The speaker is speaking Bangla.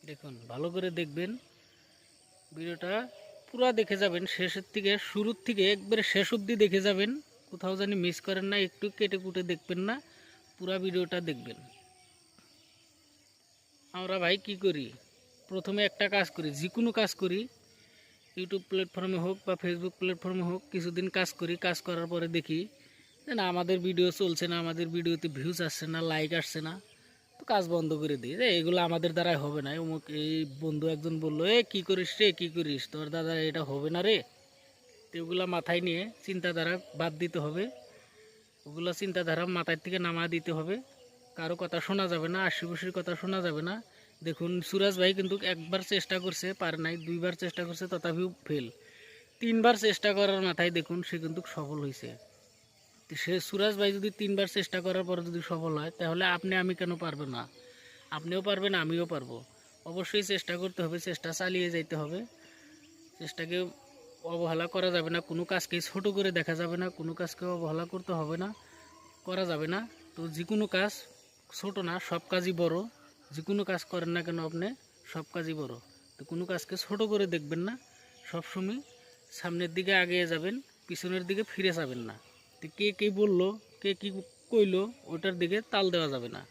দেখুন ভালো করে দেখবেন ভিডিওটা পুরো দেখে যাবেন, শেষের থেকে শুরুর থেকে একবারে শেষ অবধি দেখে যাবেন, কোথাও জানি মিস করেন না, একটু কেটে কুটে দেখবেন না, পুরো ভিডিওটা দেখবেন। আমরা ভাই কি করি, প্রথমে একটা কাজ করি, যে কোনো কাজ করি, ইউটিউব প্ল্যাটফর্মে হোক বা ফেসবুক প্ল্যাটফর্মে হোক, কিছুদিন কাজ করি, কাজ করার পরে দেখি যে না আমাদের ভিডিও চলছে না, আমাদের ভিডিওতে ভিউজ আসছে না, লাইক আসছে না, তো কাজ বন্ধ করে দিই যে এগুলো আমাদের দ্বারাই হবে না। অমুক এই বন্ধু একজন বললো, এ কী করিস রে, কী করিস, তোর দাদা এটা হবে না রে। তো ওগুলো মাথায় নিয়ে চিন্তাধারা বাদ দিতে হবে, ওগুলো চিন্তাধারা মাথায় থেকে নামা দিতে হবে। কারো কথা শোনা যাবে না, আশিপাশির কথা শোনা যাবে না। দেখুন সুরাজ ভাই কিন্তু একবার চেষ্টা করছে, পারে নাই, দুইবার চেষ্টা করছে তথাপিও ফেল, তিনবার চেষ্টা করার মাথায় দেখুন সে কিন্তু সফল হয়েছে। সে সুরাজ ভাই যদি তিনবার চেষ্টা করার পর যদি সফল হয়, তাহলে আপনি আমি কেন পারবো না? আপনিও পারবেন, আমিও পারবো। অবশ্যই চেষ্টা করতে হবে, চেষ্টা চালিয়ে যাইতে হবে। চেষ্টাকে অবহেলা করা যাবে না, কোনো কাজকে ছোট করে দেখা যাবে না, কোনো কাজকে অবহেলা করতে হবে না, করা যাবে না। তো যে কোনো কাজ ছোট না, সব কাজই বড়। যে কোনো কাজ করেন না কেন আপনি, সব কাজই বড়। তো কোনো কাজকে ছোট করে দেখবেন না, সবসময় সামনের দিকে এগিয়ে যাবেন, পিছনের দিকে ফিরে যাবেন না। তো কে কে বললো, কে কী কইলো, ওটার দিকে তাল দেওয়া যাবে না।